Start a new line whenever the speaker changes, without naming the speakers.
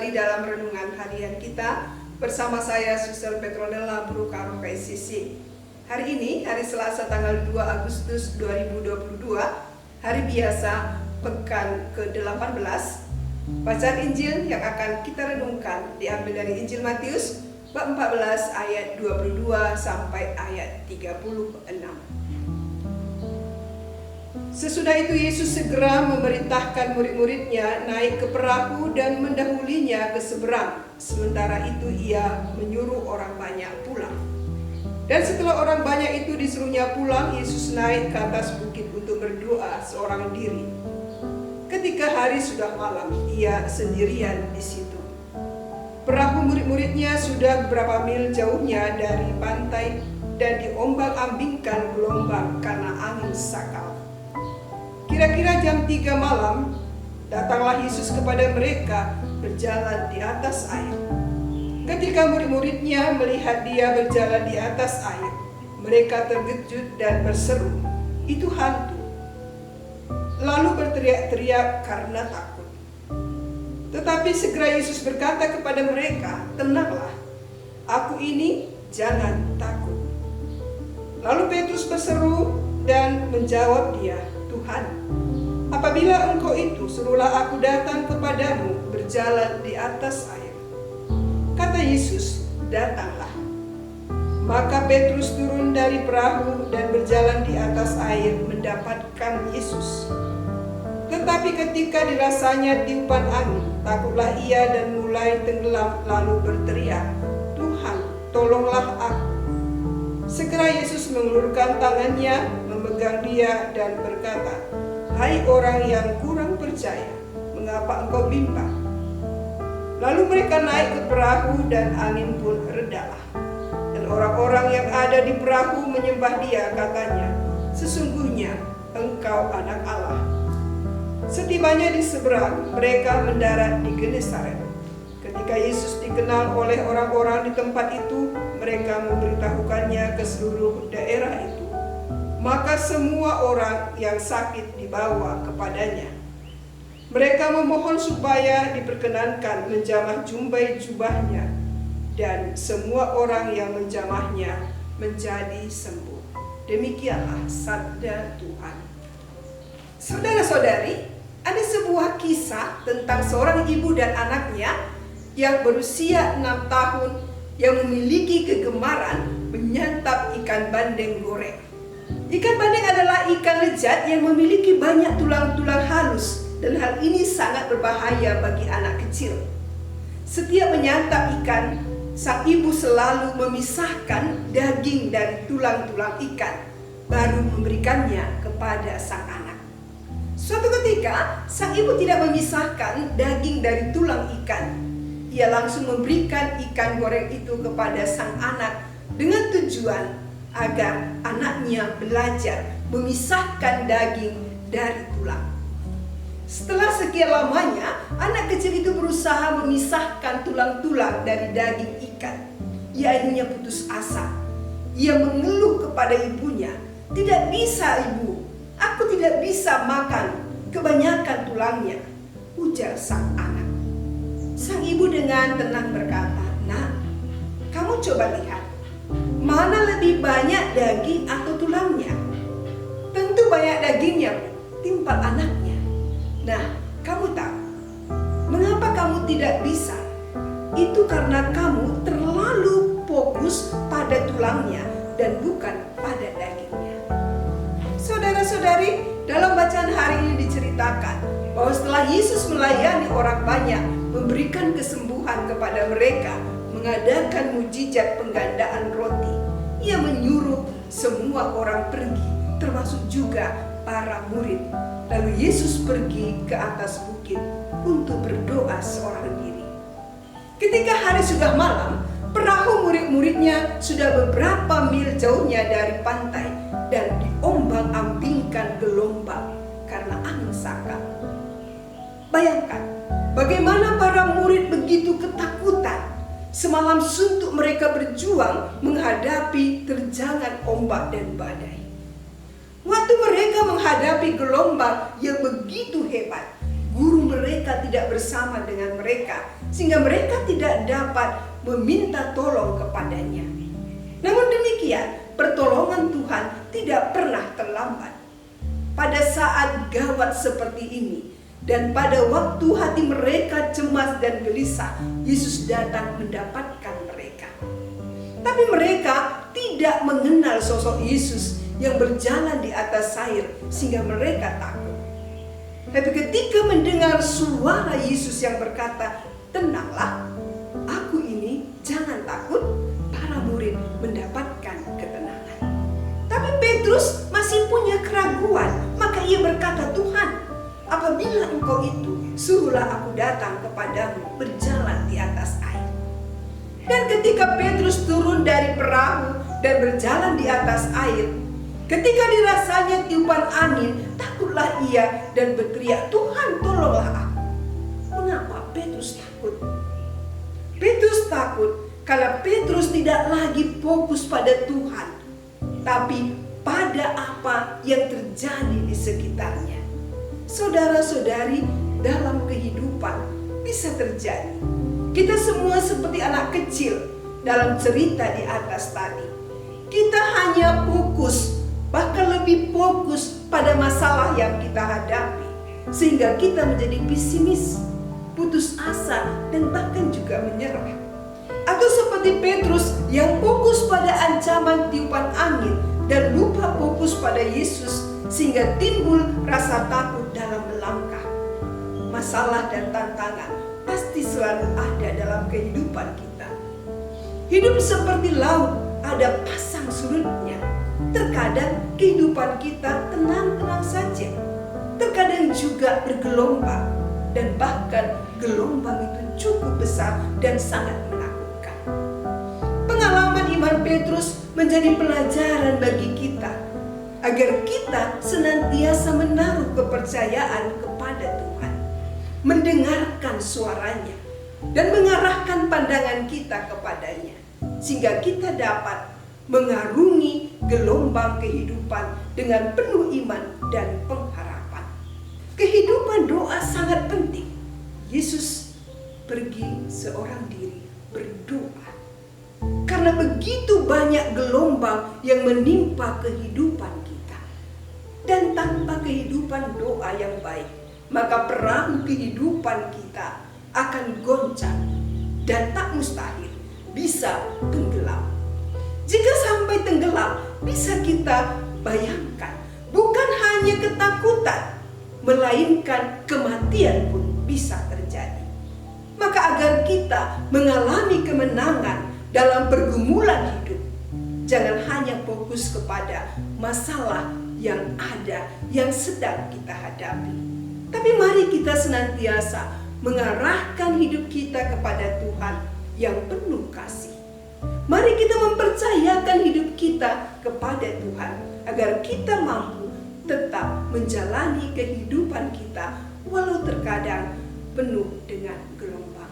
kembali dalam renungan harian kita bersama saya Suster Petronella Brukaro KSCC. Hari ini, hari Selasa tanggal 2 Agustus 2022, hari biasa, pekan ke-18. Bacaan Injil yang akan kita renungkan diambil dari Injil Matius bab 14 ayat 22 sampai ayat 36. Sesudah itu Yesus segera memerintahkan murid-muridnya naik ke perahu dan mendahulinya ke seberang. Sementara itu ia menyuruh orang banyak pulang. Dan setelah orang banyak itu disuruhnya pulang, Yesus naik ke atas bukit untuk berdoa seorang diri. Ketika hari sudah malam, ia sendirian di situ. Perahu murid-muridnya sudah beberapa mil jauhnya dari pantai dan diombang-ambingkan gelombang karena angin sakal. Kira-kira jam 3 malam, datanglah Yesus kepada mereka berjalan di atas air. Ketika murid-muridnya melihat dia berjalan di atas air, mereka terkejut dan berseru, "Itu hantu!" Lalu berteriak-teriak karena takut. Tetapi segera Yesus berkata kepada mereka, "Tenanglah, aku ini, jangan takut." Lalu Petrus berseru dan menjawab dia, "Tuhan, apabila Engkau itu, suruhlah aku datang kepadamu berjalan di atas air." Kata Yesus, "Datanglah." Maka Petrus turun dari perahu dan berjalan di atas air mendapatkan Yesus. Tetapi ketika dirasanya tiupan angin, takutlah ia dan mulai tenggelam lalu berteriak, "Tuhan, tolonglah aku." Segera Yesus mengulurkan tangannya, memegang dia dan berkata, "Hai orang yang kurang percaya, mengapa engkau bimbang?" Lalu mereka naik ke perahu dan angin pun redalah. Dan orang-orang yang ada di perahu menyembah dia, katanya, "Sesungguhnya engkau anak Allah." Setibanya di seberang, mereka mendarat di Genesaret. Ketika Yesus dikenal oleh orang-orang di tempat itu, mereka memberitahukannya ke seluruh daerah itu. Maka semua orang yang sakit dibawa kepadanya. Mereka memohon supaya diperkenankan menjamah jumbai jubahnya, dan semua orang yang menjamahnya menjadi sembuh. Demikianlah sabda Tuhan. Saudara-saudari, ada sebuah kisah tentang seorang ibu dan anaknya yang berusia 6 tahun yang memiliki kegemaran menyantap ikan bandeng goreng. Ikan bandeng adalah ikan lezat yang memiliki banyak tulang-tulang halus, dan hal ini sangat berbahaya bagi anak kecil. Setiap menyantap ikan, sang ibu selalu memisahkan daging dari tulang-tulang ikan, baru memberikannya kepada sang anak. Suatu ketika, sang ibu tidak memisahkan daging dari tulang ikan. Ia langsung memberikan ikan goreng itu kepada sang anak dengan tujuan agar anaknya belajar memisahkan daging dari tulang. Setelah sekian lamanya, anak kecil itu berusaha memisahkan tulang-tulang dari daging ikan. Ia akhirnya putus asa. Ia mengeluh kepada ibunya, "Tidak bisa, Ibu. Aku tidak bisa makan kebanyakan tulangnya," ujar sang anak. Sang ibu dengan tenang berkata, "Nak, kamu coba lihat, mana lebih banyak daging atau tulangnya? Tentu banyak dagingnya, Bu, timpal anaknya. Nah, kamu tahu mengapa kamu tidak bisa? Itu karena kamu terlalu fokus pada tulangnya dan bukan pada dagingnya." Saudara-saudari, dalam bacaan hari ini diceritakan bahwa setelah Yesus melayani orang banyak, memberikan kesembuhan kepada mereka, mengadakan mujizat penggandaan roti, ia menyuruh semua orang pergi, termasuk juga para murid. Lalu Yesus pergi ke atas bukit untuk berdoa seorang diri. Ketika hari sudah malam, perahu murid-muridnya sudah beberapa mil jauhnya dari pantai dan diombang-ambingkan gelombang karena angin sakal. Bayangkan bagaimana para murid begitu ketakutan. Semalam suntuk mereka berjuang menghadapi terjangan ombak dan badai. Waktu mereka menghadapi gelombang yang begitu hebat, guru mereka tidak bersama dengan mereka sehingga mereka tidak dapat meminta tolong kepadanya. Namun demikian, pertolongan Tuhan tidak pernah terlambat. Pada saat gawat seperti ini, dan pada waktu hati mereka cemas dan gelisah, Yesus datang mendapatkan mereka. Tapi mereka tidak mengenal sosok Yesus yang berjalan di atas air sehingga mereka takut. Tapi ketika mendengar suara Yesus yang berkata, "Tenanglah, aku ini, jangan takut," para murid mendapatkan ketenangan. Tapi Petrus masih punya keraguan, maka ia berkata, "Tuhan, apabila Engkau itu, suruhlah aku datang kepadamu berjalan di atas air." Dan ketika Petrus turun dari perahu dan berjalan di atas air, ketika dirasanya tiupan angin, takutlah ia dan berteriak, "Tuhan, tolonglah aku." Mengapa Petrus takut? Petrus takut karena Petrus tidak lagi fokus pada Tuhan, tapi pada apa yang terjadi di sekitarnya. Saudara-saudari, dalam kehidupan bisa terjadi. Kita semua seperti anak kecil dalam cerita di atas tadi. Kita hanya fokus, bahkan lebih fokus pada masalah yang kita hadapi, sehingga kita menjadi pesimis, putus asa, dan bahkan juga menyerah. Atau seperti Petrus yang fokus pada ancaman tiupan angin dan lupa fokus pada Yesus, sehingga timbul rasa takut dalam melangkah. Masalah dan tantangan pasti selalu ada dalam kehidupan kita. Hidup seperti laut, ada pasang surutnya. Terkadang kehidupan kita tenang-tenang saja, terkadang juga bergelombang, dan bahkan gelombang itu cukup besar dan sangat menakutkan. Pengalaman iman Petrus menjadi pelajaran bagi kita, agar kita senantiasa menaruh kepercayaan kepada Tuhan, mendengarkan suaranya, dan mengarahkan pandangan kita kepadanya, sehingga kita dapat mengarungi gelombang kehidupan dengan penuh iman dan pengharapan. Kehidupan doa sangat penting. Yesus pergi seorang diri berdoa, karena begitu banyak gelombang yang menimpa kehidupan kita. Dan tanpa kehidupan doa yang baik, maka perahu kehidupan kita akan goncang dan tak mustahil bisa tenggelam. Jika sampai tenggelam, bisa kita bayangkan, bukan hanya ketakutan, melainkan kematian pun bisa terjadi. Maka agar kita mengalami kemenangan dalam pergumulan hidup, jangan hanya fokus kepada masalah yang ada, yang sedang kita hadapi. Tapi mari kita senantiasa mengarahkan hidup kita kepada Tuhan yang penuh kasih. Mari kita mempercayakan hidup kita kepada Tuhan, agar kita mampu tetap menjalani kehidupan kita walau terkadang penuh dengan gelombang.